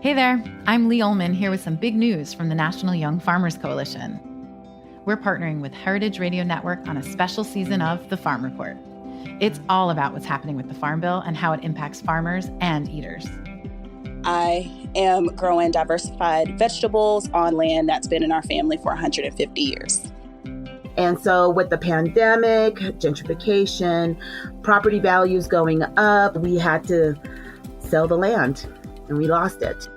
Hey there, I'm Lee Ullman here with some big news from the National Young Farmers Coalition. We're partnering with Heritage Radio Network on a special season of The Farm Report. It's all about what's happening with the Farm Bill and how it impacts farmers and eaters. I am growing diversified vegetables on land that's been in our family for 150 years. And so with the pandemic, gentrification, property values going up, we had to sell the land and we lost it.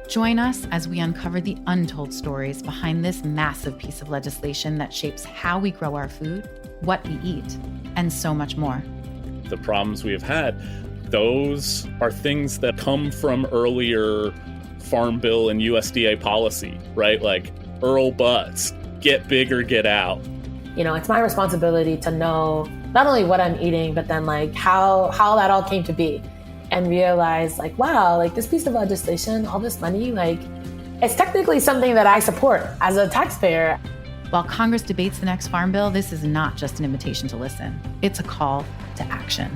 Join us as we uncover the untold stories behind this massive piece of legislation that shapes how we grow our food, what we eat, and so much more. The problems we have had, those are things that come from earlier Farm Bill and USDA policy, right? Like Earl Butz, get big or get out. You know, it's my responsibility to know not only what I'm eating, but then like how that all came to be. And realize like, wow, like this piece of legislation, all this money, like it's technically something that I support as a taxpayer. While Congress debates the next Farm Bill, this is not just an invitation to listen. It's a call to action.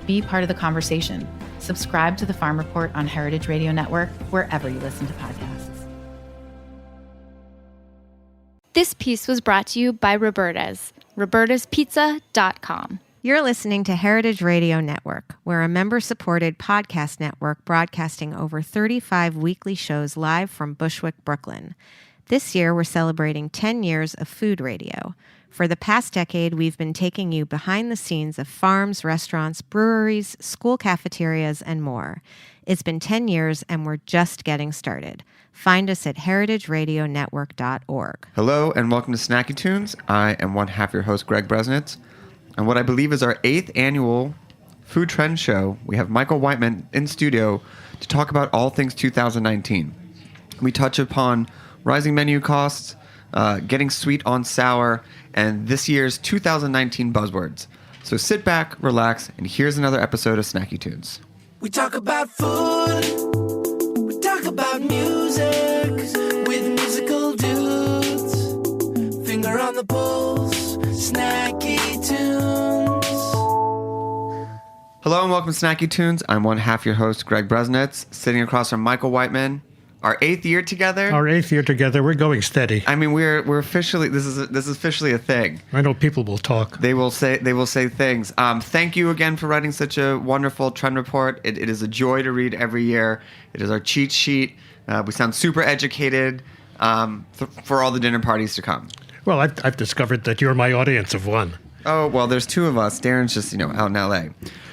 Be part of the conversation. Subscribe to the Farm Report on Heritage Radio Network, wherever you listen to podcasts. This piece was brought to you by Roberta's, robertaspizza.com. You're listening to Heritage Radio Network. We're a member-supported podcast network broadcasting over 35 weekly shows live from Bushwick, Brooklyn. This year, we're celebrating 10 years of food radio. For the past decade, we've been taking you behind the scenes of farms, restaurants, breweries, school cafeterias, and more. It's been 10 years, and we're just getting started. Find us at heritageradionetwork.org. Hello, and welcome to Snacky Tunes. I am one half your host, Greg Bresnitz. And what I believe is our 8th annual Food Trend Show, we have Michael Whiteman in studio to talk about all things 2019. We touch upon rising menu costs, getting sweet on sour, and this year's 2019 buzzwords. So sit back, relax, and here's another episode of Snacky Tunes. We talk about food, we talk about music, with musical dudes, finger on the pulse, Snacky Tunes. Hello and welcome to Snacky Tunes. I'm one half your host, Greg Bresnitz, sitting across from Michael Whiteman. Our 8th year together. Our 8th year together. We're going steady. I mean, we're officially this is officially a thing. I know people will talk. They will say things. Thank you again for writing such a wonderful trend report. It is a joy to read every year. It is our cheat sheet. We sound super educated for all the dinner parties to come. Well, I've discovered that you're my audience of one. Oh well, there's 2 of us. Darren's just out in LA.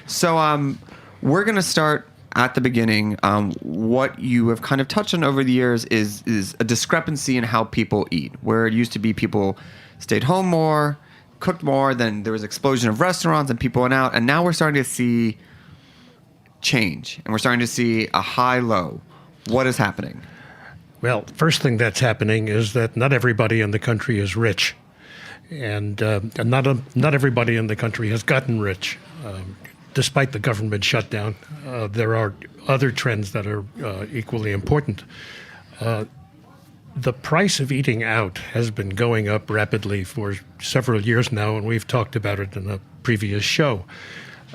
So we're gonna start at the beginning. What you have kind of touched on over the years is a discrepancy in how people eat. Where it used to be people stayed home more, cooked more, then there was an explosion of restaurants and people went out, and now we're starting to see change, and we're starting to see a high-low. What is happening? Well, first thing that's happening is that not everybody in the country is rich, and not everybody in the country has gotten rich. Despite the government shutdown, there are other trends that are equally important. The price of eating out has been going up rapidly for several years now, and we've talked about it in a previous show.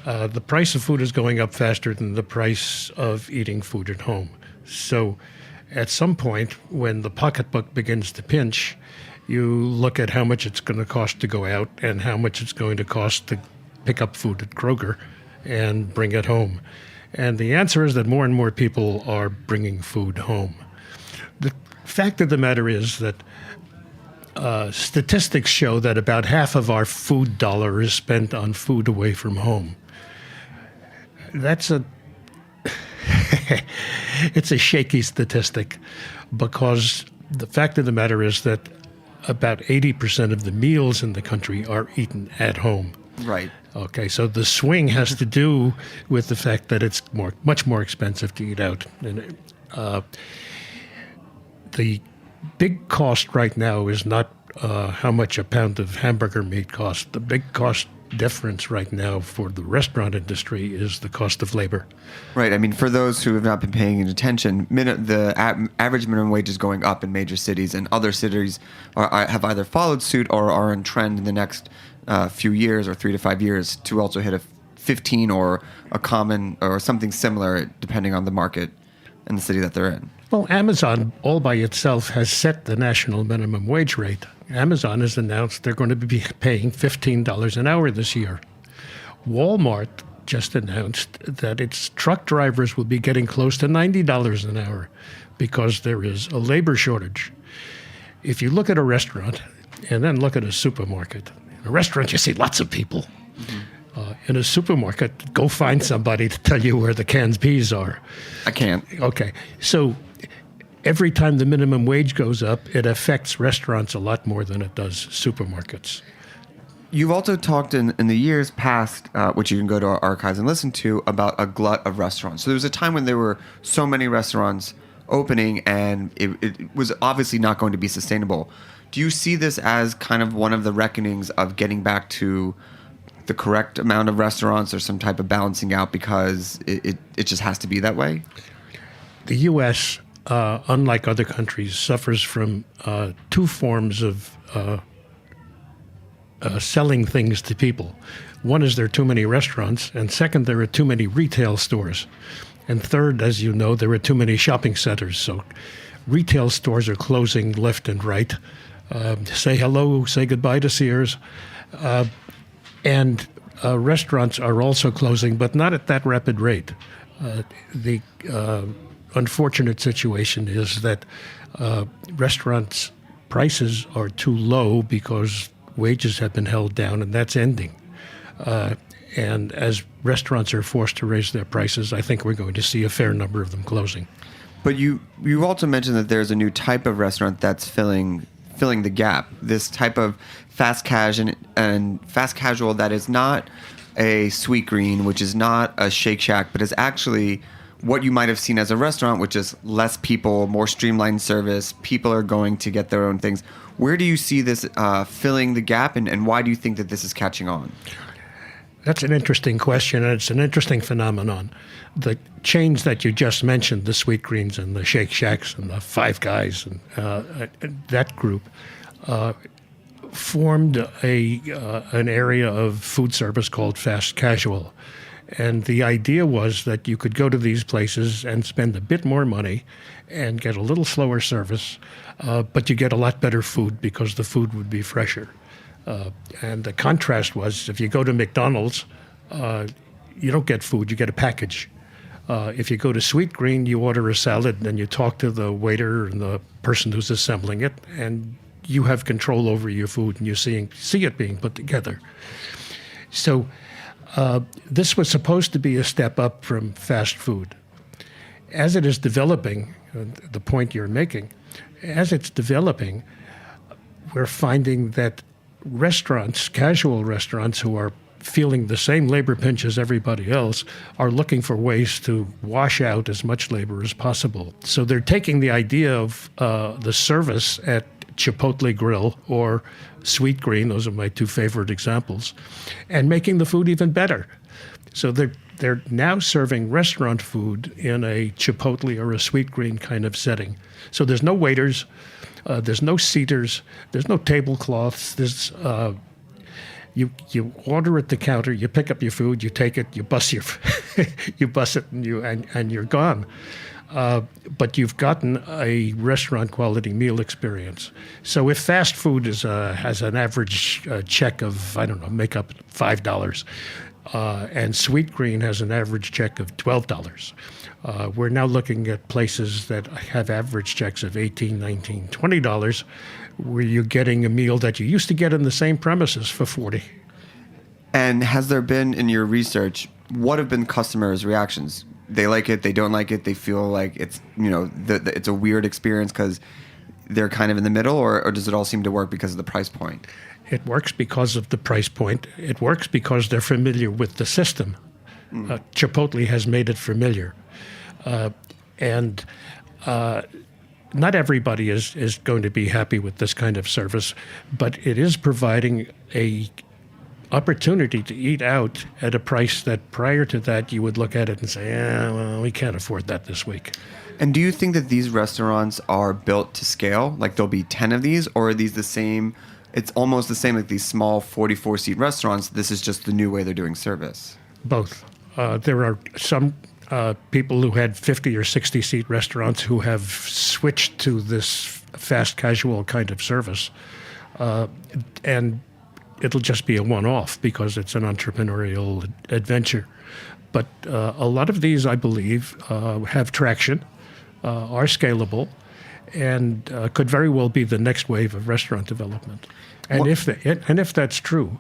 The price of food is going up faster than the price of eating food at home. So at some point, when the pocketbook begins to pinch, you look at how much it's going to cost to go out and how much it's going to cost to pick up food at Kroger and bring it home. And the answer is that more and more people are bringing food home. The fact of the matter is that statistics show that about half of our food dollar is spent on food away from home. That's it's a shaky statistic, because the fact of the matter is that about 80% of the meals in the country are eaten at home. Right. Okay, so the swing has to do with the fact that it's much more expensive to eat out. And the big cost right now is not how much a pound of hamburger meat costs. The big cost difference right now for the restaurant industry is the cost of labor. Right. I mean, for those who have not been paying attention, the average minimum wage is going up in major cities, and other cities have either followed suit or are in trend in the next few years or 3 to 5 years to also hit a 15 or a common or something similar, depending on the market in the city that they're in. Well, Amazon all by itself has set the national minimum wage rate. Amazon has announced they're going to be paying $15 an hour this year. Walmart just announced that its truck drivers will be getting close to $90 an hour because there is a labor shortage. If you look at a restaurant and then look at a supermarket, in a restaurant you see lots of people. In a supermarket, go find somebody to tell you where the canned peas are. I can't. Okay. So every time the minimum wage goes up, it affects restaurants a lot more than it does supermarkets. You've also talked in the years past, which you can go to our archives and listen to, about a glut of restaurants. So there was a time when there were so many restaurants opening and it was obviously not going to be sustainable. Do you see this as kind of one of the reckonings of getting back to the correct amount of restaurants or some type of balancing out because it just has to be that way? The U.S., unlike other countries, suffers from two forms of selling things to people. One is there are too many restaurants, and second, there are too many retail stores. And third, as you know, there are too many shopping centers. So retail stores are closing left and right. Say hello, say goodbye to Sears. And restaurants are also closing, but not at that rapid rate. The unfortunate situation is that restaurants' prices are too low because wages have been held down, and that's ending. And as restaurants are forced to raise their prices, I think we're going to see a fair number of them closing. But you also mentioned that there's a new type of restaurant that's filling the gap. This type of fast casual that is not a Sweet Green, which is not a Shake Shack, but is actually what you might have seen as a restaurant, which is less people, more streamlined service. People are going to get their own things. Where do you see this filling the gap, and why do you think that this is catching on? That's an interesting question, and it's an interesting phenomenon. The chains that you just mentioned, the Sweet Greens and the Shake Shacks and the Five Guys, and that group, formed an area of food service called fast casual. And the idea was that you could go to these places and spend a bit more money and get a little slower service, but you get a lot better food because the food would be fresher. And the contrast was, if you go to McDonald's, you don't get food, you get a package. If you go to Sweet Green, you order a salad and you talk to the waiter and the person who's assembling it, and you have control over your food and you see it being put together. So this was supposed to be a step up from fast food. As it is developing, the point you're making, as it's developing, we're finding that restaurants, casual restaurants who are feeling the same labor pinch as everybody else, are looking for ways to wash out as much labor as possible. So they're taking the idea of the service at Chipotle Grill or Sweet Green, those are my two favorite examples, and making the food even better. So they're now serving restaurant food in a Chipotle or a Sweet Green kind of setting. So there's no waiters, there's no seaters, there's no tablecloths. There's you order at the counter, you pick up your food, you take it, you bus it, and you're gone. But you've gotten a restaurant quality meal experience. So if fast food has an average check of, I don't know, make up $5, and Sweet Green has an average check of $12, we're now looking at places that have average checks of $18, $19, $20, where you're getting a meal that you used to get in the same premises for $40. And has there been, in your research, what have been customers' reactions? They like it, they don't like it, they feel like it's, it's a weird experience because they're kind of in the middle, or does it all seem to work because of the price point? It works because of the price point. It works because they're familiar with the system. Chipotle has made it familiar. And not everybody is going to be happy with this kind of service, but it is providing a opportunity to eat out at a price that prior to that you would look at it and say, well, we can't afford that this week. And do you think that these restaurants are built to scale? Like there'll be 10 of these, or are these the same? It's almost the same like these small 44-seat restaurants. This is just the new way they're doing service. Both. There are some people who had 50 or 60 seat restaurants who have switched to this fast casual kind of service. And it'll just be a one-off because it's an entrepreneurial adventure. But a lot of these, I believe, have traction, are scalable, and could very well be the next wave of restaurant development. And if that's true,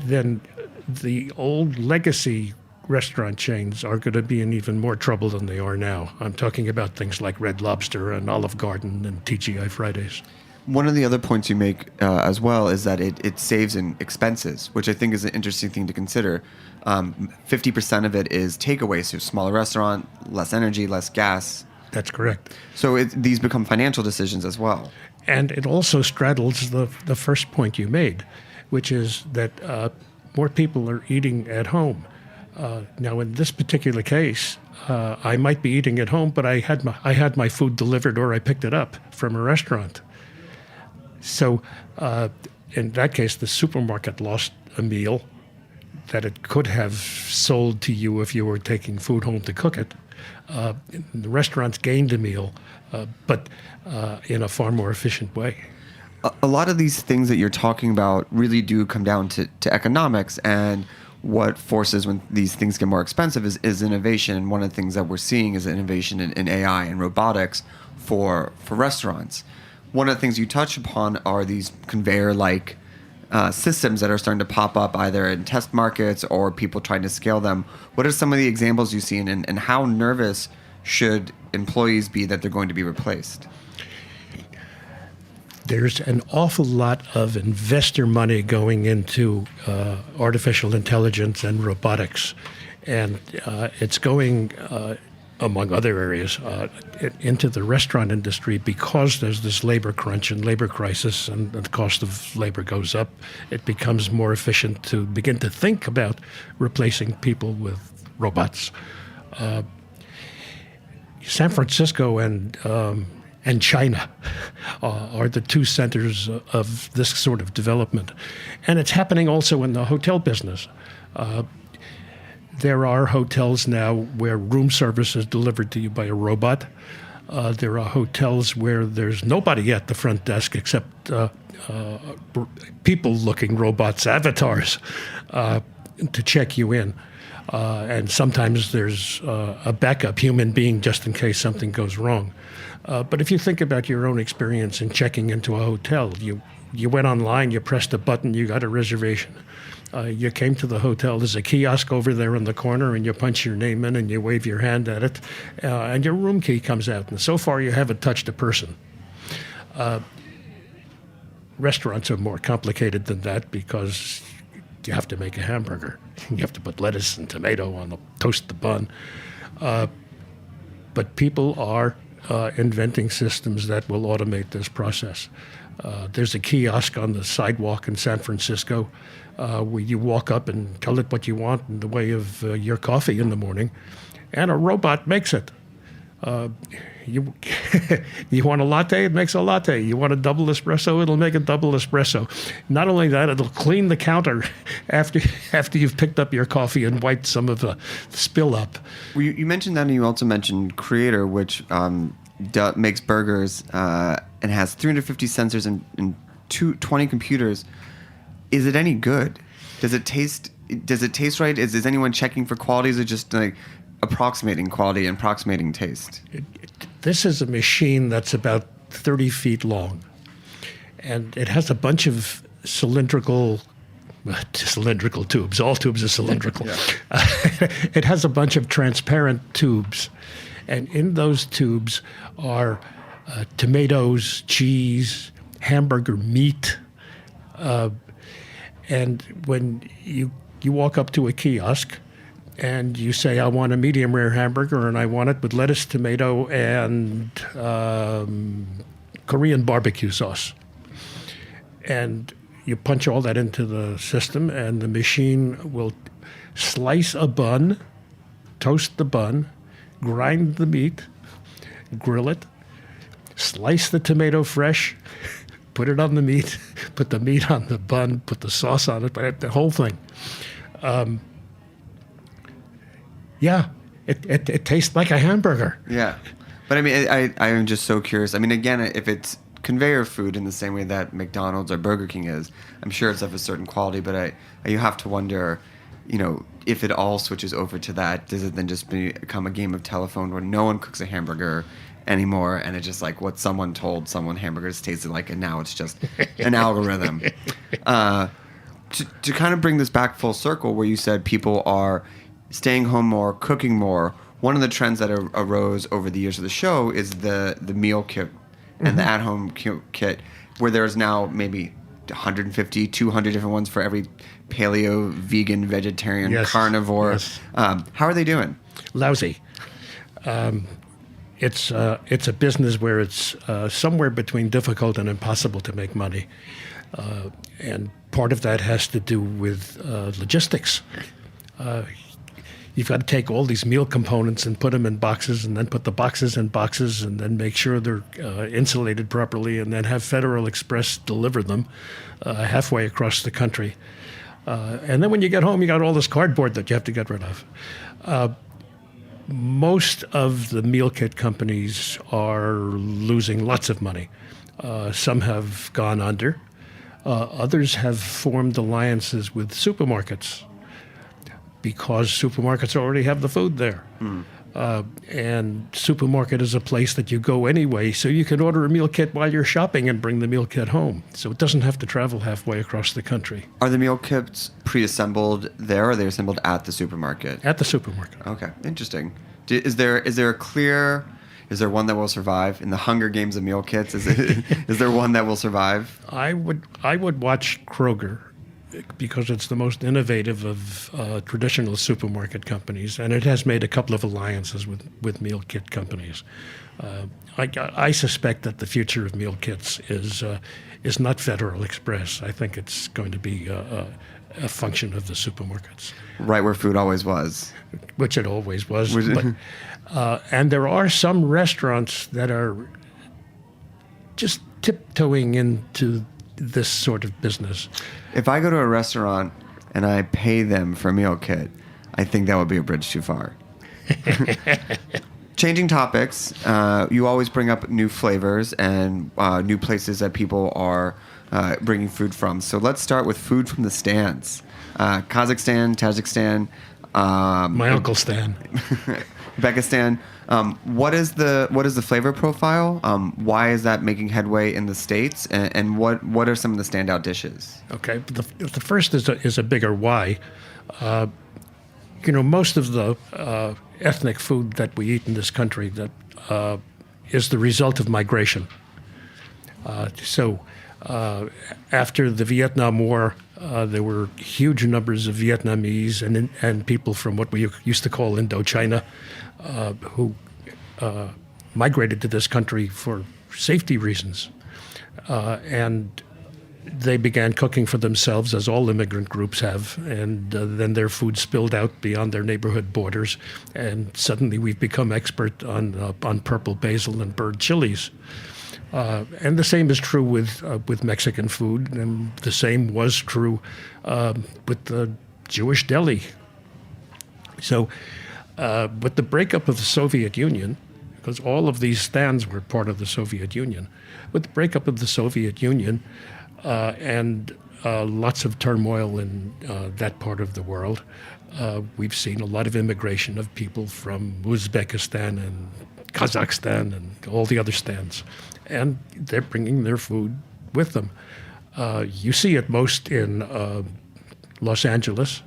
then the old legacy restaurant chains are going to be in even more trouble than they are now. I'm talking about things like Red Lobster and Olive Garden and TGI Fridays. One of the other points you make as well is that it saves in expenses, which I think is an interesting thing to consider. 50% of it is takeaway, so smaller restaurant, less energy, less gas. That's correct. So these become financial decisions as well. And it also straddles the first point you made, which is that more people are eating at home. Now, in this particular case, I might be eating at home, but I had my food delivered or I picked it up from a restaurant. So in that case, the supermarket lost a meal that it could have sold to you if you were taking food home to cook it. The restaurants gained a meal, but in a far more efficient way. A lot of these things that you're talking about really do come down to economics, and what forces when these things get more expensive is innovation. And one of the things that we're seeing is innovation in AI and robotics for restaurants. One of the things you touch upon are these conveyor-like systems that are starting to pop up either in test markets or people trying to scale them. What are some of the examples you've seen, and how nervous should employees be that they're going to be replaced? There's an awful lot of investor money going into artificial intelligence and robotics, and it's going, among other areas, into the restaurant industry because there's this labor crunch and labor crisis, and the cost of labor goes up. It becomes more efficient to begin to think about replacing people with robots. San Francisco and China are the two centers of this sort of development. And it's happening also in the hotel business. There are hotels now where room service is delivered to you by a robot. There are hotels where there's nobody at the front desk except people-looking robots, avatars, to check you in. And sometimes there's a backup human being just in case something goes wrong. But if you think about your own experience in checking into a hotel, you went online, you pressed a button, you got a reservation. You came to the hotel, there's a kiosk over there in the corner, and you punch your name in and you wave your hand at it, and your room key comes out. And so far you haven't touched a person. Restaurants are more complicated than that because you have to make a hamburger. You have to put lettuce and tomato on toast the bun. But people are inventing systems that will automate this process. There's a kiosk on the sidewalk in San Francisco where you walk up and tell it what you want in the way of your coffee in the morning, and a robot makes it. You want a latte? It makes a latte. You want a double espresso? It'll make a double espresso. Not only that, it'll clean the counter after you've picked up your coffee and wiped some of the spill up. Well, you mentioned that, and you also mentioned Creator, which makes burgers and has 350 sensors and 20 computers. Is it any good? Does it taste right? Is anyone checking for quality? Is it just like approximating quality and approximating taste? This is a machine that's about 30 feet long, and it has a bunch of cylindrical tubes. All tubes are cylindrical. Yeah. It has a bunch of transparent tubes, and in those tubes are tomatoes, cheese, hamburger meat. And when you walk up to a kiosk and you say, I want a medium rare hamburger and I want it with lettuce, tomato, and Korean barbecue sauce. And you punch all that into the system and the machine will slice a bun, toast the bun, grind the meat, grill it, slice the tomato fresh, put it on the meat, put the meat on the bun, put the sauce on it, the whole thing. yeah, it tastes like a hamburger. Yeah. But I mean, I'm just so curious. I mean, again, if it's conveyor food in the same way that McDonald's or Burger King is, I'm sure it's of a certain quality, but you have to wonder, if it all switches over to that, does it then just become a game of telephone where no one cooks a hamburger anymore, and it's just like what someone told someone hamburgers tasted like, and now it's just an algorithm. To kind of bring this back full circle, where you said people are staying home more, cooking more, one of the trends that arose over the years of the show is the meal kit and the at-home kit, where there's now maybe 150, 200 different ones for every paleo, vegan, vegetarian, carnivore. Yes. How are they doing? Lousy. It's a business where it's somewhere between difficult and impossible to make money. And part of that has to do with logistics. You've got to take all these meal components and put them in boxes, and then put the boxes in boxes, and then make sure they're insulated properly, and then have Federal Express deliver them halfway across the country. And then when you get home, you got all this cardboard that you have to get rid of. Most of the meal kit companies are losing lots of money. Some have gone under. Others have formed alliances with supermarkets, because supermarkets already have the food there. And supermarket is a place that you go anyway, so you can order a meal kit while you're shopping and bring the meal kit home. So it doesn't have to travel halfway across the country. Are the meal kits pre-assembled there, or are they assembled at the supermarket? At the supermarket. Okay, interesting. Is there one that will survive in the Hunger Games of meal kits? Is there one that will survive? I would watch Kroger, because it's the most innovative of traditional supermarket companies, and it has made a couple of alliances with meal kit companies. I suspect that the future of meal kits is not Federal Express. I think it's going to be a function of the supermarkets. Right where food always was. Which it always was. And there are some restaurants that are just tiptoeing into this sort of business. If I go to a restaurant and I pay them for a meal kit, I think that would be a bridge too far. Changing topics, you always bring up new flavors and new places that people are bringing food from. So let's start with food from the stands. Kazakhstan, Tajikistan. My Uncle Stan. Uzbekistan. What is the flavor profile? Why is that making headway in the States? And what are some of the standout dishes? Okay, the first is a bigger why. Most of the ethnic food that we eat in this country that is the result of migration. So after the Vietnam War, there were huge numbers of Vietnamese and people from what we used to call Indochina who migrated to this country for safety reasons. And they began cooking for themselves, as all immigrant groups have, and then their food spilled out beyond their neighborhood borders, and suddenly we've become expert on purple basil and bird chilies. And the same is true with Mexican food, and the same was true with the Jewish deli. So with the breakup of the Soviet Union, because all of these stands were part of the Soviet Union, with the breakup of the Soviet Union and lots of turmoil in that part of the world, we've seen a lot of immigration of people from Uzbekistan and Kazakhstan and all the other stands. And they're bringing their food with them. You see it most in Los Angeles,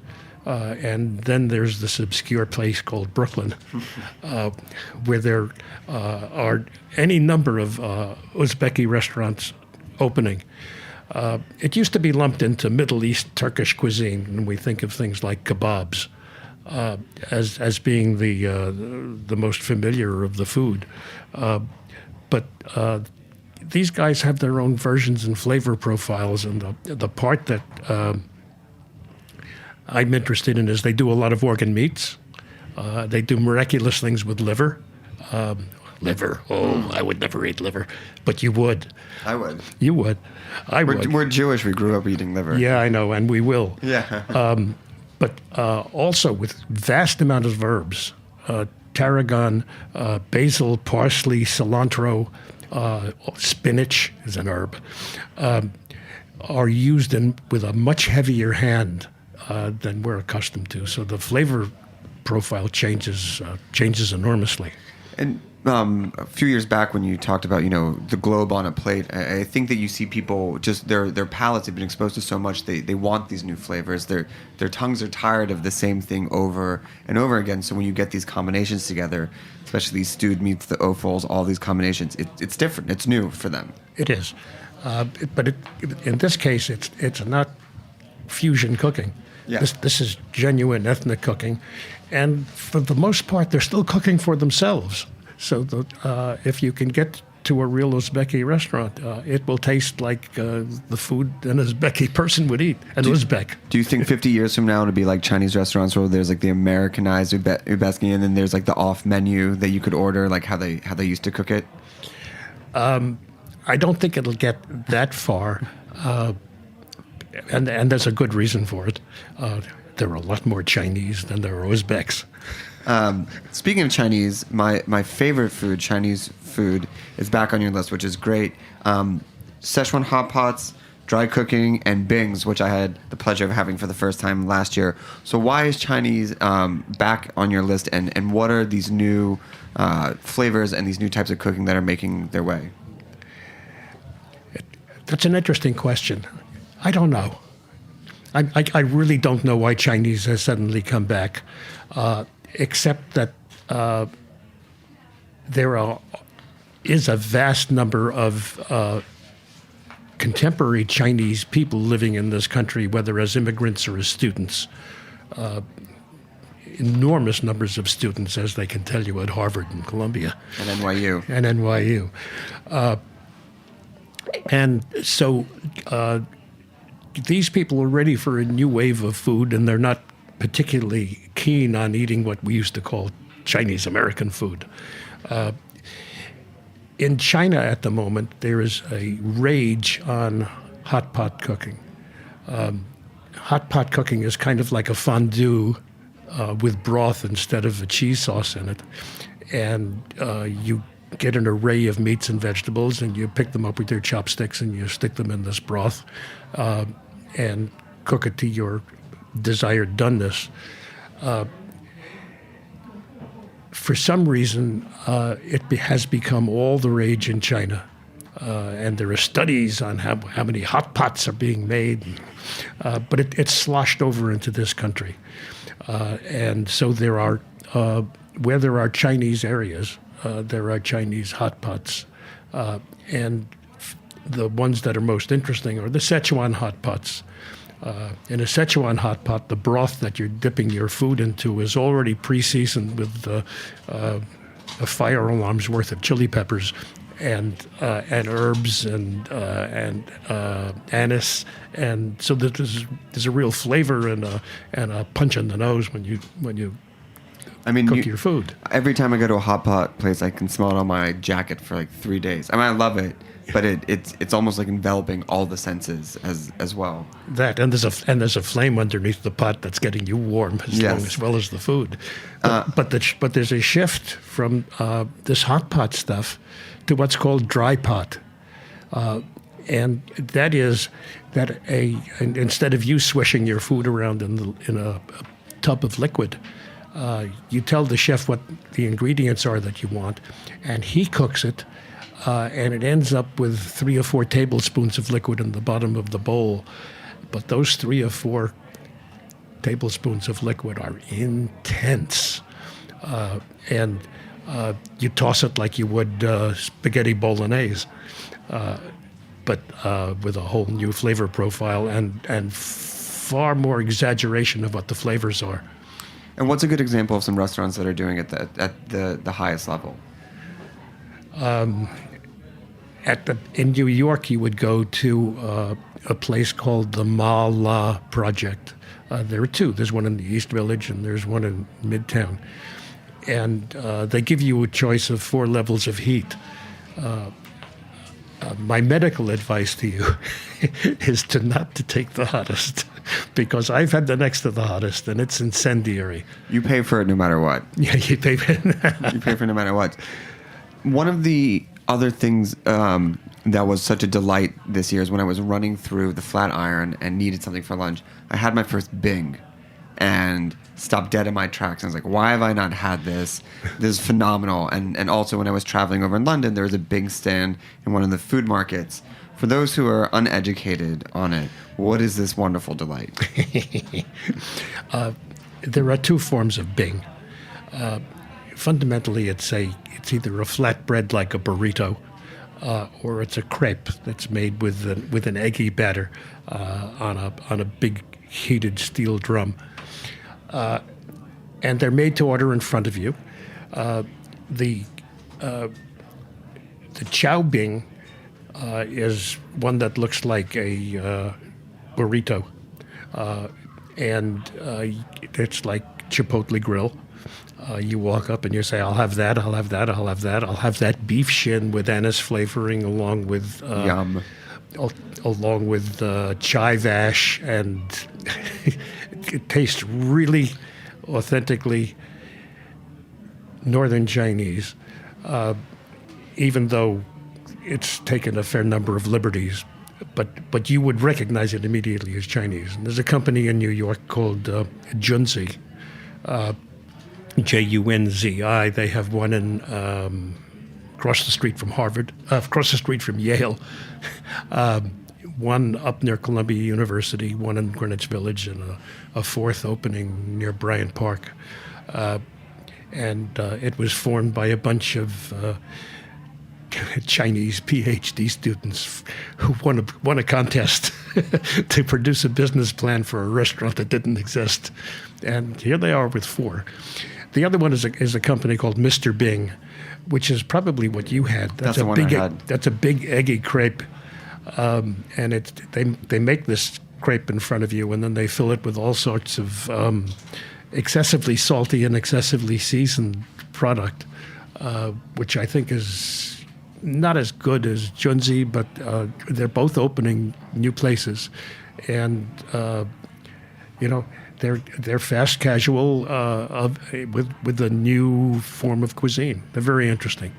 and then there's this obscure place called Brooklyn, where there are any number of Uzbeki restaurants opening. It used to be lumped into Middle East Turkish cuisine, and we think of things like kebabs as being the most familiar of the food. But these guys have their own versions and flavor profiles, and the part that I'm interested in is they do a lot of organ meats. They do miraculous things with liver. Liver, I would never eat liver, but you would. I would. You would. I would. We're Jewish. We grew up eating liver. Yeah, I know, and we will. Yeah. but also with vast amount of herbs, tarragon, basil, parsley, cilantro, spinach is an herb, are used with a much heavier hand than we're accustomed to. So the flavor profile changes enormously. And a few years back, when you talked about the globe on a plate, I think that you see people just their palates have been exposed to so much they want these new flavors. Their tongues are tired of the same thing over and over again. So when you get these combinations together, especially these stewed meats, the offals, all these combinations, it's different. It's new for them. It is, but in this case, it's not fusion cooking. Yeah. This is genuine ethnic cooking, and for the most part, they're still cooking for themselves. So if you can get to a real Uzbeki restaurant, it will taste like the food an Uzbeki person would eat, Uzbek. Do you think 50 years from now it'll be like Chinese restaurants where there's like the Americanized Uzbeki and then there's like the off menu that you could order, like how they used to cook it? I don't think it'll get that far, and there's a good reason for it. There are a lot more Chinese than there are Uzbeks. Speaking of Chinese, my favorite food, Chinese food, is back on your list, which is great. Szechuan hot pots, dry cooking, and bings, which I had the pleasure of having for the first time last year. So why is Chinese back on your list, and what are these new flavors and these new types of cooking that are making their way? That's an interesting question. I don't know. I really don't know why Chinese has suddenly come back. Except that there is a vast number of contemporary Chinese people living in this country, whether as immigrants or as students. Enormous numbers of students, as they can tell you, at Harvard and Columbia. And NYU. And so these people are ready for a new wave of food, and they're not particularly keen on eating what we used to call Chinese American food. In China at the moment, there is a rage on hot pot cooking. Hot pot cooking is kind of like a fondue with broth instead of a cheese sauce in it. And you get an array of meats and vegetables, and you pick them up with your chopsticks, and you stick them in this broth and cook it to your desired doneness. For some reason, it has become all the rage in China. And there are studies on how many hot pots are being made. But it's sloshed over into this country. And so there are, where there are Chinese areas, there are Chinese hot pots. And the ones that are most interesting are the Szechuan hot pots. In a Szechuan hot pot, the broth that you're dipping your food into is already pre-seasoned with a fire alarm's worth of chili peppers and herbs and anise, and so that there's a real flavor and a punch in the nose when you cook your food. Every time I go to a hot pot place, I can smell it on my jacket for like 3 days. I mean, I love it. But it's almost like enveloping all the senses as well. That and there's a flame underneath the pot that's getting you warm as well as the food. But there's a shift from this hot pot stuff to what's called dry pot, and that is that instead of you swishing your food around in a tub of liquid, you tell the chef what the ingredients are that you want, and he cooks it. And it ends up with 3 or 4 tablespoons of liquid in the bottom of the bowl. But those 3 or 4 tablespoons of liquid are intense. And you toss it like you would spaghetti bolognese, but with a whole new flavor profile and far more exaggeration of what the flavors are. And what's a good example of some restaurants that are doing it at the highest level? In New York, you would go to a place called the Ma La Project. There are 2. There's one in the East Village and there's one in Midtown. And they give you a choice of 4 levels of heat. My medical advice to you is not to take the hottest, because I've had the next to the hottest, and it's incendiary. You pay for it no matter what. Yeah, you pay for it. You pay for it no matter what. One of the other things that was such a delight this year is when I was running through the Flatiron and needed something for lunch. I had my first Bing and stopped dead in my tracks. I was like, why have I not had this? This is phenomenal. And also when I was traveling over in London, there was a Bing stand in one of the food markets. For those who are uneducated on it, what is this wonderful delight? There are two forms of Bing. Fundamentally, it's either a flatbread like a burrito, or it's a crepe that's made with an eggy batter on a big heated steel drum. And they're made to order in front of you. The chow bing is one that looks like a burrito, and it's like Chipotle grill. You walk up and you say, "I'll have that. I'll have that. I'll have that. I'll have that beef shin with anise flavoring, along with Yum. Along with chive ash, and it tastes really authentically Northern Chinese, even though it's taken a fair number of liberties. But you would recognize it immediately as Chinese. And there's a company in New York called Junzi, Junzi. They have one in across the street from Harvard, across the street from Yale, one up near Columbia University, one in Greenwich Village, and a fourth opening near Bryant Park. And it was formed by a bunch of Chinese PhD students who won a contest to produce a business plan for a restaurant that didn't exist. And here they are with 4. The other one is a company called Mr. Bing, which is probably what you had. That's the one I had. That's a big eggy crepe, and they make this crepe in front of you, and then they fill it with all sorts of excessively salty and excessively seasoned product, which I think is not as good as Junzi, but they're both opening new places, and they're fast casual with a new form of cuisine. They're very interesting.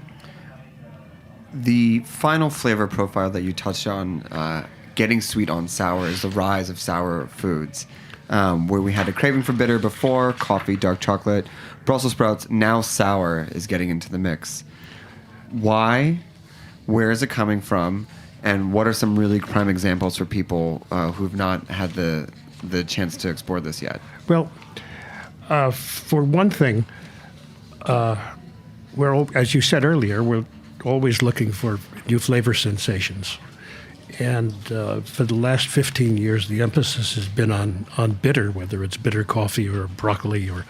The final flavor profile that you touched on, getting sweet on sour, is the rise of sour foods, where we had a craving for bitter before, coffee, dark chocolate, Brussels sprouts. Now sour is getting into the mix. Why? Where is it coming from? And what are some really prime examples for people who've not had the chance to explore this yet? Well, for one thing, as you said earlier, we're always looking for new flavor sensations. And for the last 15 years, the emphasis has been on bitter, whether it's bitter coffee or broccoli or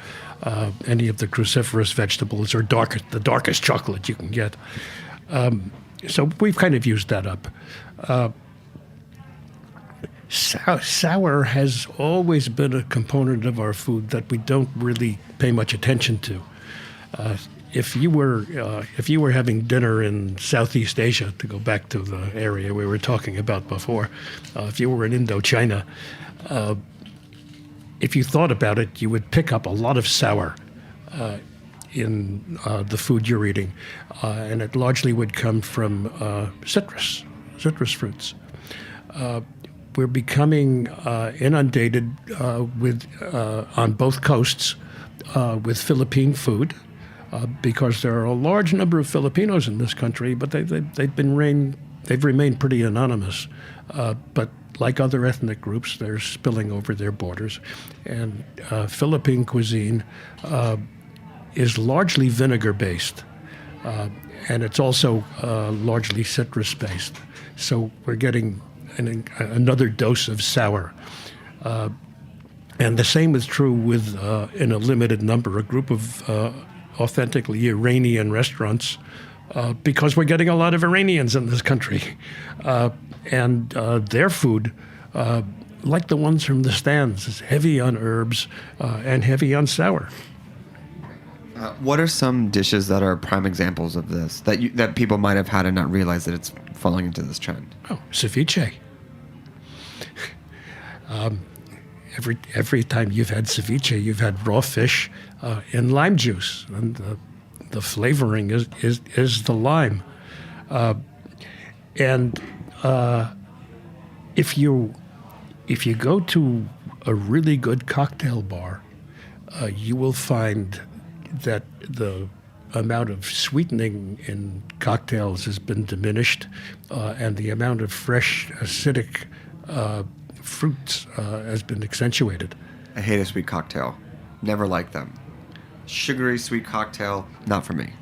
any of the cruciferous vegetables, or the darkest chocolate you can get. So we've kind of used that up. Sour has always been a component of our food that we don't really pay much attention to. If you were having dinner in Southeast Asia, to go back to the area we were talking about before, if you were in Indochina, if you thought about it, you would pick up a lot of sour in the food you're eating, and it largely would come from citrus fruits. We're becoming inundated on both coasts with Philippine food, because there are a large number of Filipinos in this country, but they've remained pretty anonymous. But like other ethnic groups, they're spilling over their borders, and Philippine cuisine is largely vinegar-based, and it's also largely citrus-based. So we're getting another dose of sour. And the same is true with, in a limited number, a group of authentically Iranian restaurants, because we're getting a lot of Iranians in this country. And their food, like the ones from the stands, is heavy on herbs and heavy on sour. What are some dishes that are prime examples of this that people might have had and not realize that it's falling into this trend? Oh, ceviche. Every time you've had ceviche, you've had raw fish in lime juice, and the flavoring is the lime. And if you go to a really good cocktail bar, you will find that the amount of sweetening in cocktails has been diminished, and the amount of fresh acidic fruits has been accentuated. I hate a sweet cocktail. Never liked them. Sugary sweet cocktail, not for me.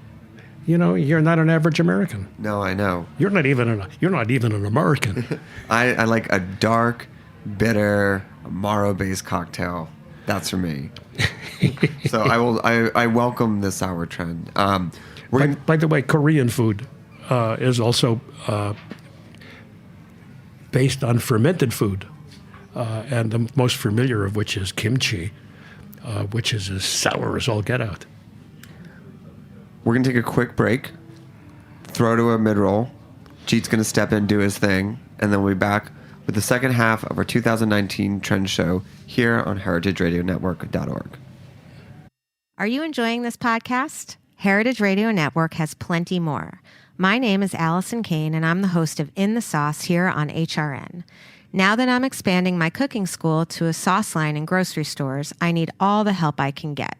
You know, you're not an average American. No, I know. You're not even an American. I like a dark, bitter, Amaro-based cocktail. That's for me. So I welcome this sour trend. By the way, Korean food is also based on fermented food, and the most familiar of which is kimchi, which is as sour as all get out. We're going to take a quick break, throw to a mid-roll. Jeet's going to step in, do his thing, and then we'll be back with the second half of our 2019 trend show here on heritageradionetwork.org. Are you enjoying this podcast? Heritage Radio Network has plenty more. My name is Allison Kane, and I'm the host of In the Sauce here on HRN. Now that I'm expanding my cooking school to a sauce line in grocery stores, I need all the help I can get.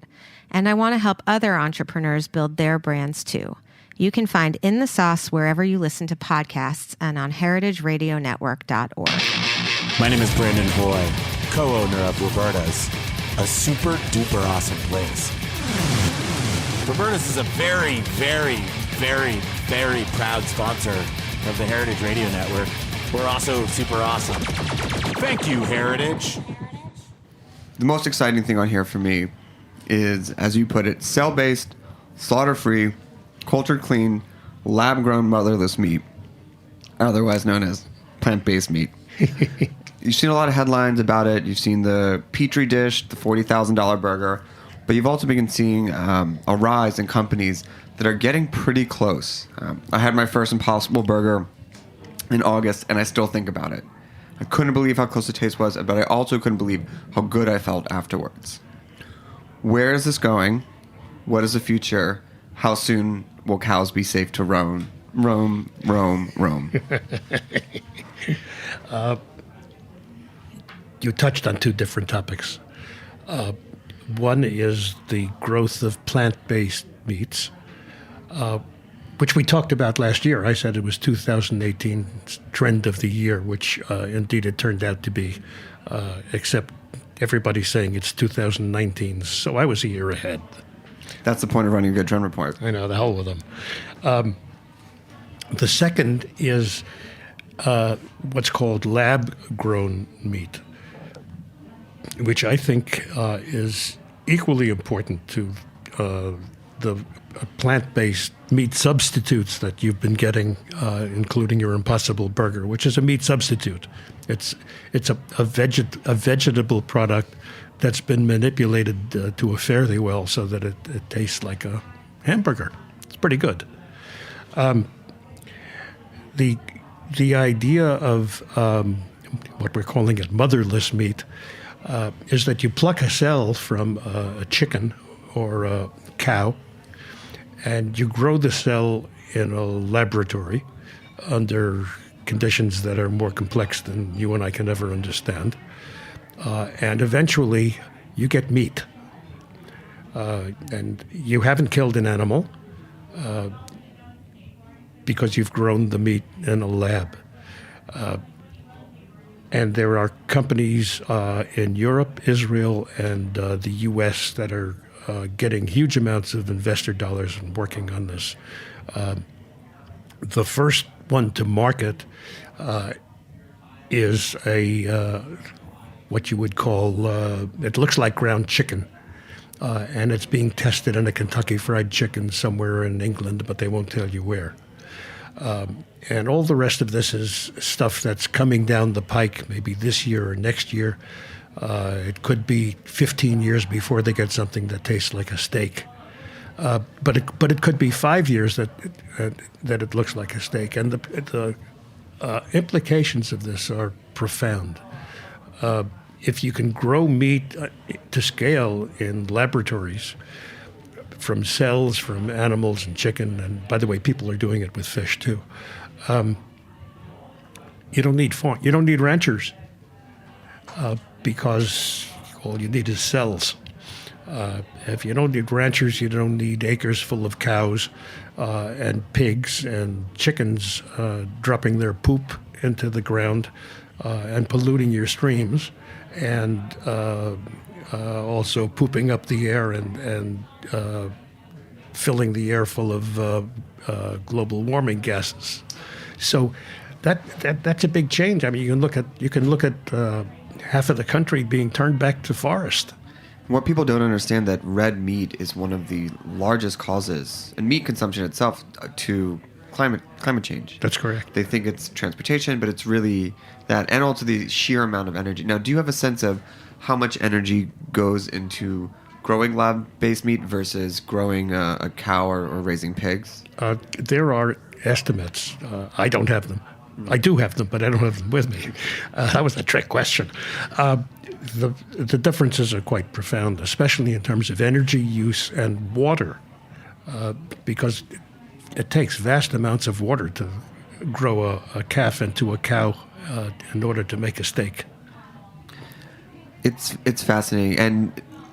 And I want to help other entrepreneurs build their brands too. You can find In the Sauce wherever you listen to podcasts and on heritageradionetwork.org. My name is Brandon Boy, co-owner of Roberta's, a super duper awesome place. Roberta's is a very, very, very, very proud sponsor of the Heritage Radio Network. We're also super awesome. Thank you, Heritage. The most exciting thing on here for me is, as you put it, cell-based, slaughter-free, cultured clean, lab-grown motherless meat, otherwise known as plant-based meat. You've seen a lot of headlines about it. You've seen the Petri dish, the $40,000 burger, but you've also been seeing a rise in companies that are getting pretty close. I had my first Impossible Burger in August, and I still think about it. I couldn't believe how close the taste was, but I also couldn't believe how good I felt afterwards. Where is this going? What is the future? How soon will cows be safe to roam? Roam. You touched on two different topics. One is the growth of plant-based meats, which we talked about last year. I said it was 2018's trend of the year, which indeed it turned out to be, except everybody's saying it's 2019, so I was a year ahead. That's the point of running a good trend report. I know, the hell with them. The second is what's called lab-grown meat, which I think is equally important to the plant-based meat substitutes that you've been getting, including your Impossible Burger, which is a meat substitute. It's a vegetable product that's been manipulated to a fairly well so that it tastes like a hamburger. It's pretty good. The idea of what we're calling it motherless meat is that you pluck a cell from a chicken or a cow, and you grow the cell in a laboratory under conditions that are more complex than you and I can ever understand. And eventually you get meat. And you haven't killed an animal because you've grown the meat in a lab. And there are companies in Europe, Israel, and the U.S. that are getting huge amounts of investor dollars and working on this. The first one to market is a what you would call, it looks like ground chicken. And it's being tested in a Kentucky Fried Chicken somewhere in England, but they won't tell you where. And all the rest of this is stuff that's coming down the pike, maybe this year or next year. It could be 15 years before they get something that tastes like a steak. But it could be 5 years that it looks like a steak, and the implications of this are profound. If you can grow meat to scale in laboratories from cells from animals and chicken, and by the way, people are doing it with fish too. You don't need ranchers because all you need is cells. If you don't need ranchers, you don't need acres full of cows and pigs and chickens dropping their poop into the ground and polluting your streams, and also pooping up the air and filling the air full of global warming gases. So that's a big change. I mean, you can look at half of the country being turned back to forest. What people don't understand that red meat is one of the largest causes, and meat consumption itself, to climate change. That's correct. They think it's transportation, but it's really that, and also the sheer amount of energy. Now, do you have a sense of how much energy goes into growing lab-based meat versus growing a cow or raising pigs? There are estimates. I don't have them. I do have them, but I don't have them with me. That was a trick question. The differences are quite profound, especially in terms of energy use and water, because it takes vast amounts of water to grow a calf into a cow in order to make a steak. It's fascinating, and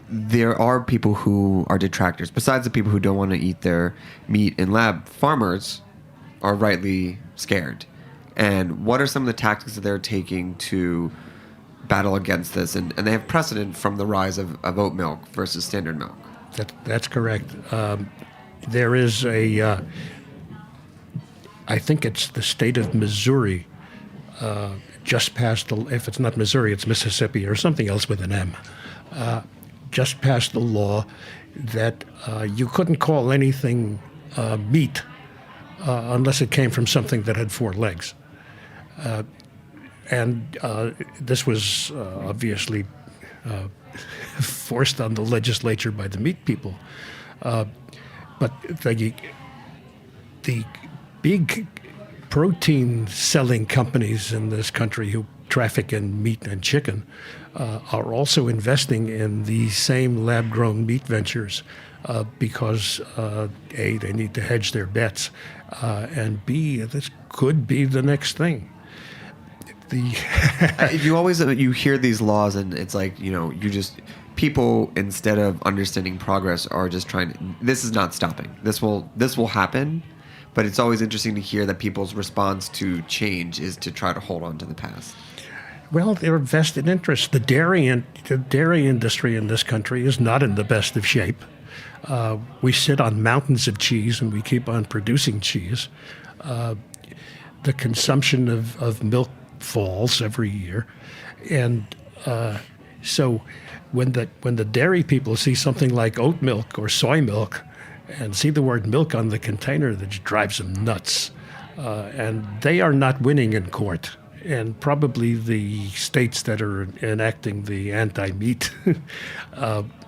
there are people who are detractors. Besides the people who don't want to eat their meat in lab, farmers are rightly scared. And what are some of the tactics that they're taking to battle against this? And they have precedent from the rise of oat milk versus standard milk. That's correct. There is I think it's the state of Missouri, just passed, if it's not Missouri, it's Mississippi or something else with an M, just passed the law that you couldn't call anything meat unless it came from something that had 4 legs. And this was obviously forced on the legislature by the meat people. But the big protein-selling companies in this country who traffic in meat and chicken are also investing in these same lab-grown meat ventures because A, they need to hedge their bets, and B, this could be the next thing. You hear these laws and it's like, people, instead of understanding progress, are just this is not stopping. This will happen, but it's always interesting to hear that people's response to change is to try to hold on to the past. Well, they're vested interests. The dairy industry in this country is not in the best of shape. We sit on mountains of cheese and we keep on producing cheese. The consumption of milk falls every year, and so when the dairy people see something like oat milk or soy milk and see the word milk on the container, that just drives them nuts, and they are not winning in court, and probably the states that are enacting the anti-meat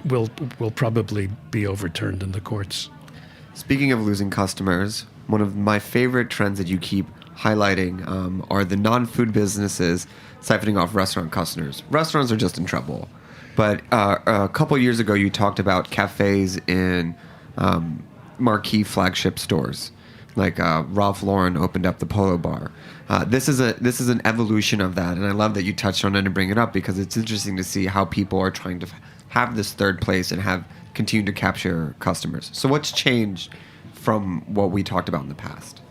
will probably be overturned in the courts. Speaking of losing customers, one of my favorite trends that you keep highlighting are the non-food businesses siphoning off restaurant customers. Restaurants are just in trouble. But a couple years ago, you talked about cafes in marquee flagship stores. Like Ralph Lauren opened up the Polo Bar. This is an evolution of that, and I love that you touched on it and bring it up because it's interesting to see how people are trying to have this third place and continue to capture customers. So what's changed from what we talked about in the past?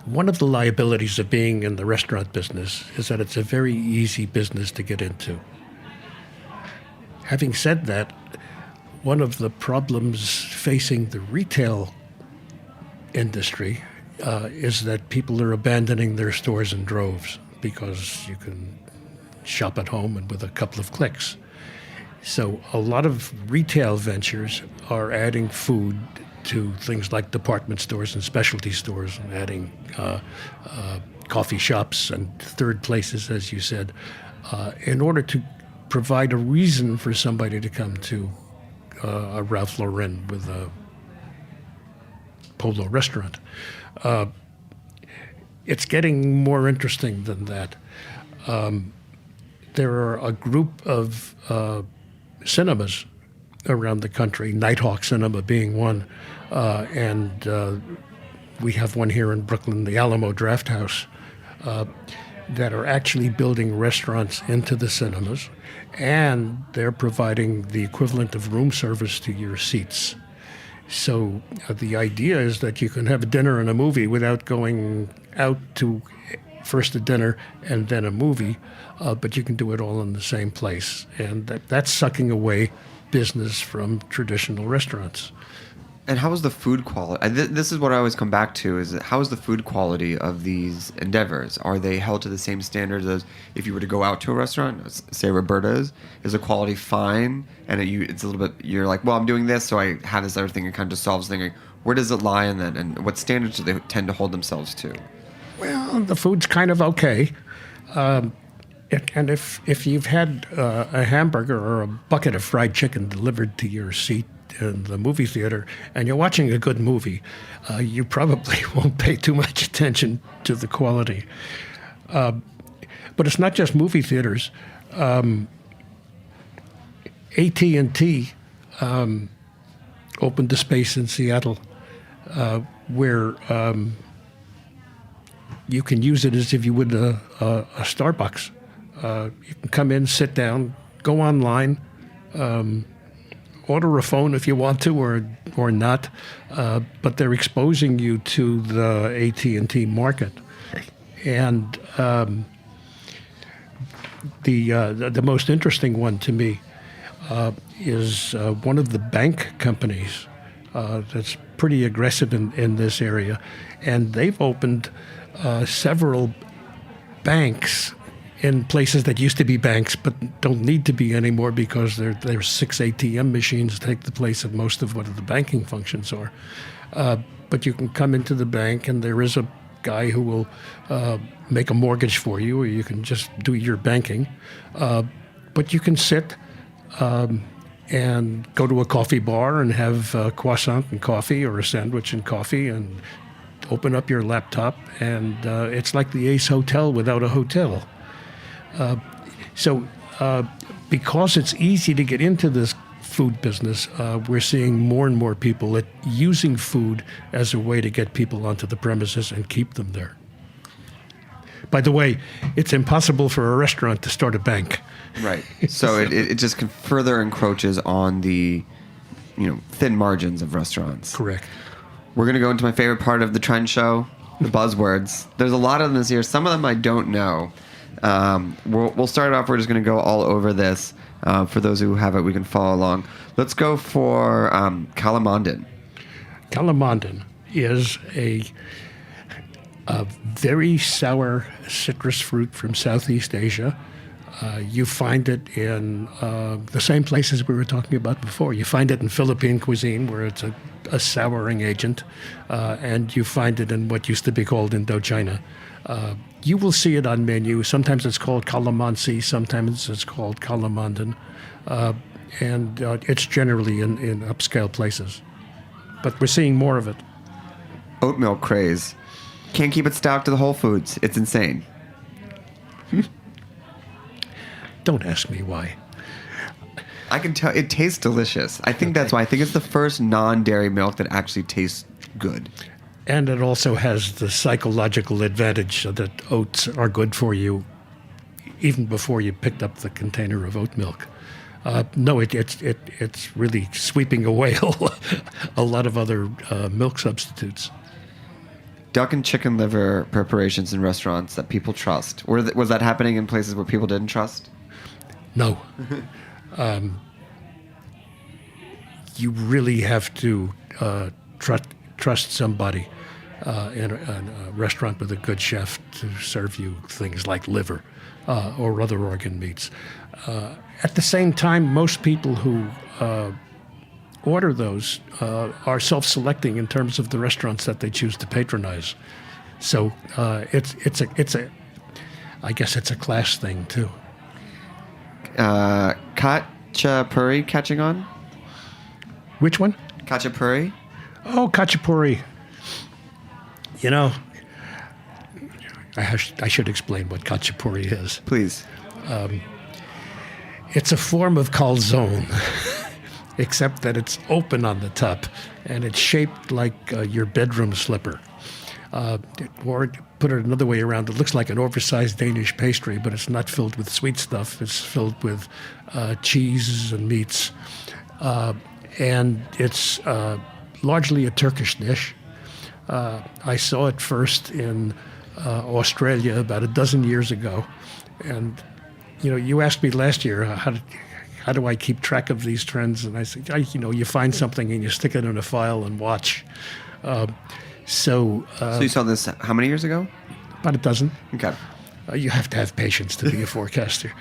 One of the liabilities of being in the restaurant business is that it's a very easy business to get into. Having said that, one of the problems facing the retail industry is that people are abandoning their stores in droves because you can shop at home and with a couple of clicks. So a lot of retail ventures are adding food to things like department stores and specialty stores, and adding coffee shops and third places, as you said, in order to provide a reason for somebody to come to a Ralph Lauren with a Polo restaurant. It's getting more interesting than that. There are a group of cinemas around the country, Nighthawk Cinema being one, and we have one here in Brooklyn, the Alamo Draft House, that are actually building restaurants into the cinemas, and they're providing the equivalent of room service to your seats. So the idea is that you can have a dinner and a movie without going out to first a dinner and then a movie, but you can do it all in the same place. And that's sucking away business from traditional restaurants. And how is the food quality? This is what I always come back to, is how is the food quality of these endeavors? Are they held to the same standards as if you were to go out to a restaurant, say Roberta's? Is the quality fine? And it's a little bit, you're like, well, I'm doing this, so I have this other thing, and kind of just solves thinking, where does it lie in that? And what standards do they tend to hold themselves to? Well, the food's kind of okay. And if you've had a hamburger or a bucket of fried chicken delivered to your seat in the movie theater and you're watching a good movie, you probably won't pay too much attention to the quality. But it's not just movie theaters. AT&T opened a space in Seattle where you can use it as if you would a Starbucks. You can come in, sit down, go online, order a phone if you want to, or not. But they're exposing you to the AT&T market, and the most interesting one to me is one of the bank companies that's pretty aggressive in this area, and they've opened several banks in places that used to be banks but don't need to be anymore because there's 6 ATM machines take the place of most of what the banking functions are. But you can come into the bank and there is a guy who will make a mortgage for you, or you can just do your banking. But you can sit and go to a coffee bar and have a croissant and coffee or a sandwich and coffee and open up your laptop, and it's like the Ace Hotel without a hotel. So because it's easy to get into this food business, we're seeing more and more people using food as a way to get people onto the premises and keep them there. By the way, it's impossible for a restaurant to start a bank. Right. So it just further encroaches on the thin margins of restaurants. Correct. We're going to go into my favorite part of the trend show, the buzzwords. There's a lot of them this year. Some of them I don't know. We'll start off. We're just going to go all over this. For those who have it, we can follow along. Let's go for Kalamandan. Kalamandan is a very sour citrus fruit from Southeast Asia. You find it in the same places we were talking about before. You find it in Philippine cuisine, where it's a souring agent, and you find it in what used to be called Indochina. You will see it on menus. Sometimes it's called calamansi, sometimes it's called kalamandan, and it's generally in upscale places. But we're seeing more of it. Oat milk craze. Can't keep it stocked to the Whole Foods. It's insane. Don't ask me why. I can tell it tastes delicious. I think that's why. I think it's the first non-dairy milk that actually tastes good. And it also has the psychological advantage that oats are good for you even before you picked up the container of oat milk. No, it's really sweeping away a lot of other milk substitutes. Duck and chicken liver preparations in restaurants that people trust. Was that happening in places where people didn't trust? No. You really have to trust somebody in a restaurant with a good chef to serve you things like liver or other organ meats. At the same time, most people who order those are self-selecting in terms of the restaurants that they choose to patronize. So I guess it's a class thing too. Khachapuri catching on? Which one? Khachapuri? Oh, Khachapuri. You know, I should explain what Khachapuri is. Please. It's a form of calzone, except that it's open on the top, and it's shaped like your bedroom slipper. Or put it another way around, it looks like an oversized Danish pastry, but it's not filled with sweet stuff. It's filled with cheeses and meats. And it's largely a Turkish dish. I saw it first in Australia about a dozen years ago. And, you know, you asked me last year, how do I keep track of these trends? And I said, you find something and you stick it in a file and watch. So you saw this how many years ago? About a dozen. Okay. You have to have patience to be a forecaster.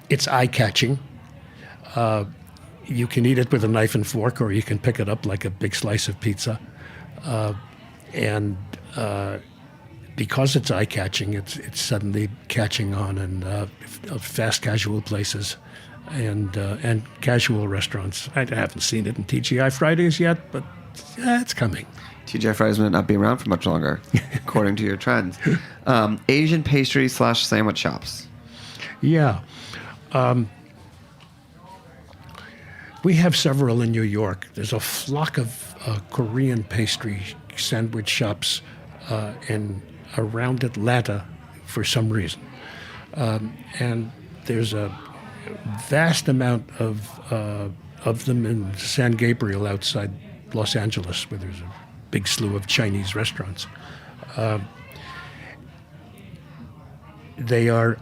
It's eye-catching. You can eat it with a knife and fork, or you can pick it up like a big slice of pizza. And because it's eye-catching, it's suddenly catching on in fast casual places and casual restaurants. I haven't seen it in TGI Fridays yet, but it's coming. TGI Fridays might not be around for much longer, according to your trends. Asian pastry / sandwich shops. Yeah. We have several in New York. There's a flock of Korean pastry sandwich shops around Atlanta for some reason. And there's a vast amount of them in San Gabriel outside Los Angeles, where there's a big slew of Chinese restaurants. They are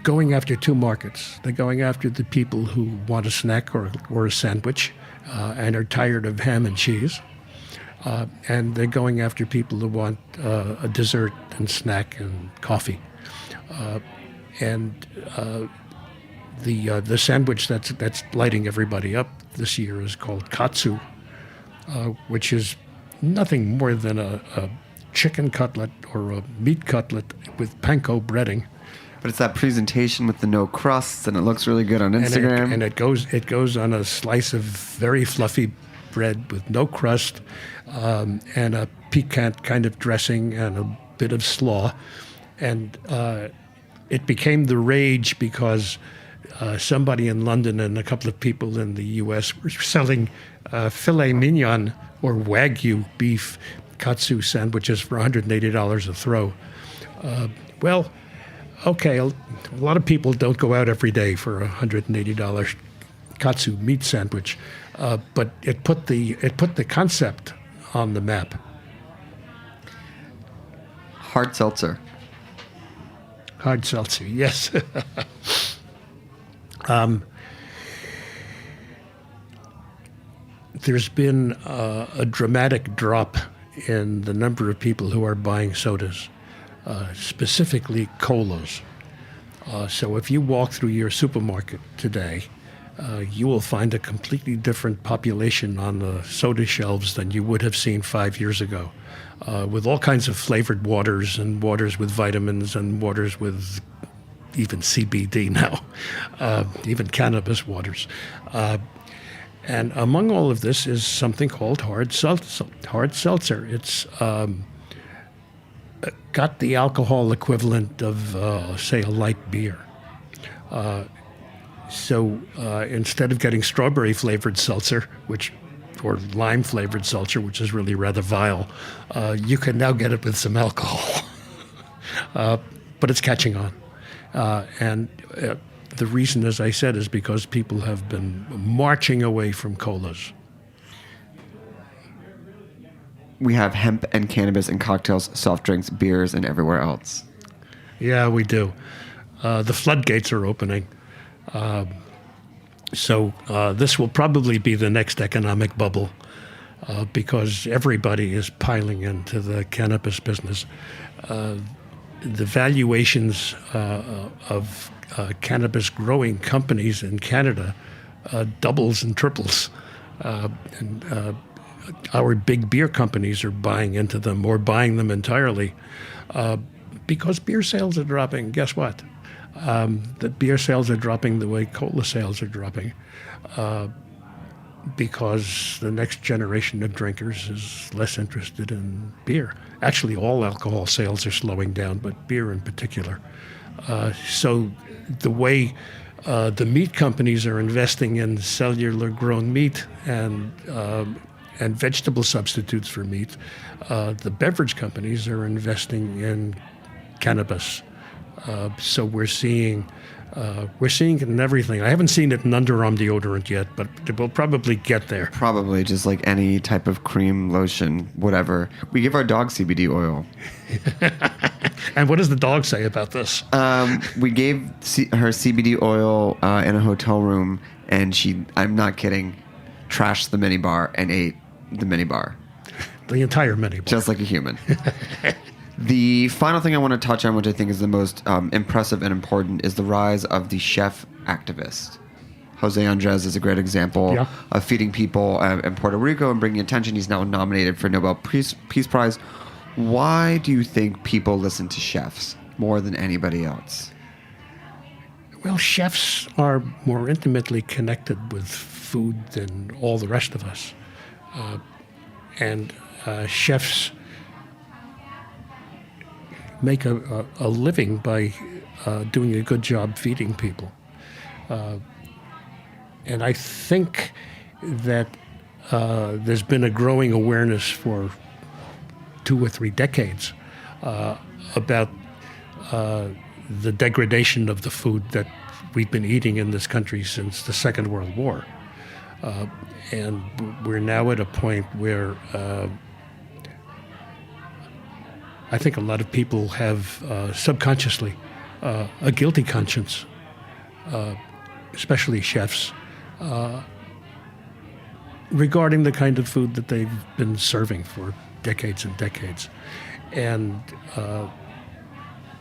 going after two markets. They're going after the people who want a snack or a sandwich and are tired of ham and cheese. And they're going after people who want a dessert and snack and coffee. The sandwich that's lighting everybody up this year is called katsu, which is nothing more than a chicken cutlet or a meat cutlet with panko breading. But it's that presentation with the no crusts, and it looks really good on Instagram. And it goes on a slice of very fluffy bread with no crust, and a piquant kind of dressing and a bit of slaw. And it became the rage because somebody in London and a couple of people in the U.S. were selling filet mignon or Wagyu beef katsu sandwiches for $180 a throw. Okay, a lot of people don't go out every day for a $180 katsu meat sandwich, but it put the concept on the map. Hard seltzer. Hard seltzer, yes. There's been a dramatic drop in the number of people who are buying sodas. Specifically colas. So if you walk through your supermarket today, you will find a completely different population on the soda shelves than you would have seen 5 years ago, with all kinds of flavored waters and waters with vitamins and waters with even CBD now, even cannabis waters. And among all of this is something called hard seltzer. It's got the alcohol equivalent of, say, a light beer. So instead of getting strawberry-flavored seltzer, or lime-flavored seltzer, which is really rather vile, you can now get it with some alcohol. But it's catching on. And the reason, as I said, is because people have been marching away from colas. We have hemp and cannabis and cocktails, soft drinks, beers, and everywhere else. Yeah, we do. The floodgates are opening. So this will probably be the next economic bubble because everybody is piling into the cannabis business. The valuations of cannabis growing companies in Canada doubles and triples. Our big beer companies are buying into them or buying them entirely because beer sales are dropping. Guess what? That beer sales are dropping the way cola sales are dropping, because the next generation of drinkers is less interested in beer. Actually, all alcohol sales are slowing down, but beer in particular. So the way the meat companies are investing in cellular grown meat and vegetable substitutes for meat, the beverage companies are investing in cannabis. So we're seeing it in everything. I haven't seen it in underarm deodorant yet, but we'll probably get there. Probably just like any type of cream, lotion, whatever. We give our dog CBD oil. And what does the dog say about this? We gave her CBD oil in a hotel room, and she, I'm not kidding, trashed the minibar and ate the minibar. The entire minibar. Just like a human. The final thing I want to touch on, which I think is the most impressive and important, is the rise of the chef activist. Jose Andres is a great example of feeding people in Puerto Rico and bringing attention. He's now nominated for Nobel Peace Prize. Why do you think people listen to chefs more than anybody else? Well, chefs are more intimately connected with food than all the rest of us. And chefs make a living by doing a good job feeding people. And I think that there's been a growing awareness for 2 or 3 decades about the degradation of the food that we've been eating in this country since the Second World War. And we're now at a point where I think a lot of people have subconsciously a guilty conscience, especially chefs, regarding the kind of food that they've been serving for decades and decades. And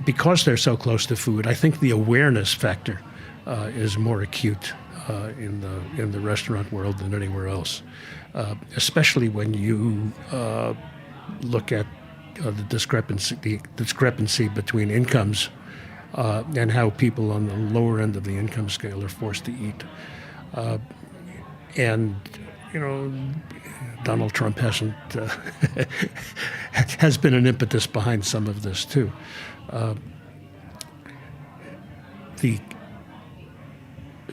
because they're so close to food, I think the awareness factor is more acute in the restaurant world than anywhere else, especially when you look at the discrepancy between incomes and how people on the lower end of the income scale are forced to eat. And, you know, Donald Trump has been an impetus behind some of this too.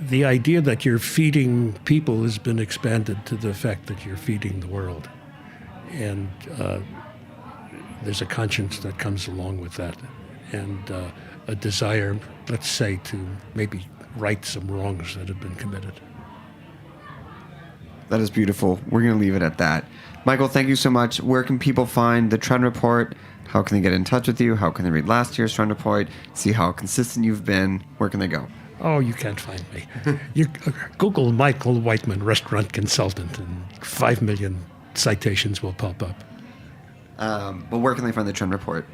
The idea that you're feeding people has been expanded to the fact that you're feeding the world. And there's a conscience that comes along with that, and a desire, let's say, to maybe right some wrongs that have been committed. That is beautiful. We're going to leave it at that. Michael, thank you so much. Where can people find the Trend Report? How can they get in touch with you? How can they read last year's Trend Report? See how consistent you've been? Where can they go? Oh, you can't find me. You Google Michael Whiteman, restaurant consultant, and 5 million citations will pop up. But where can they find the Trend Report?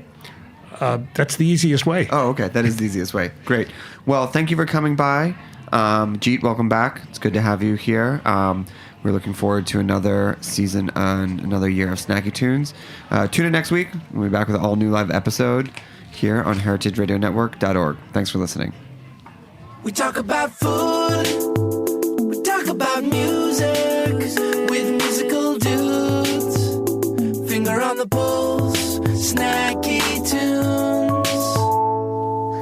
That's the easiest way. Oh, okay. That is the easiest way. Great. Well, thank you for coming by. Jeet, welcome back. It's good to have you here. We're looking forward to another season and another year of Snacky Tunes. Tune in next week. We'll be back with an all-new live episode here on heritageradionetwork.org. Thanks for listening. We talk about food, we talk about music, with musical dudes, finger on the pulse, snacky tunes.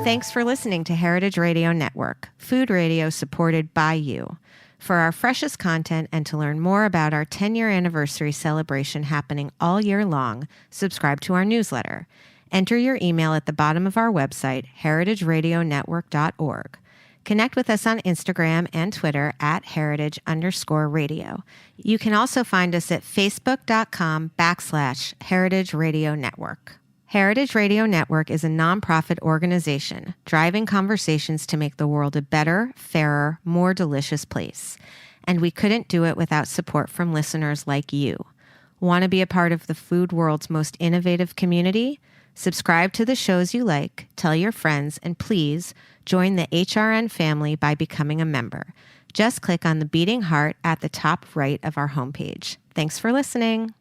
Thanks for listening to Heritage Radio Network, food radio supported by you. For our freshest content and to learn more about our 10-year anniversary celebration happening all year long, subscribe to our newsletter. Enter your email at the bottom of our website, heritageradionetwork.org. Connect with us on Instagram and Twitter at heritage_radio. You can also find us at facebook.com/Heritage Radio Network. Heritage Radio Network is a nonprofit organization driving conversations to make the world a better, fairer, more delicious place. And we couldn't do it without support from listeners like you. Want to be a part of the food world's most innovative community? Subscribe to the shows you like, tell your friends, and please join the HRN family by becoming a member. Just click on the beating heart at the top right of our homepage. Thanks for listening.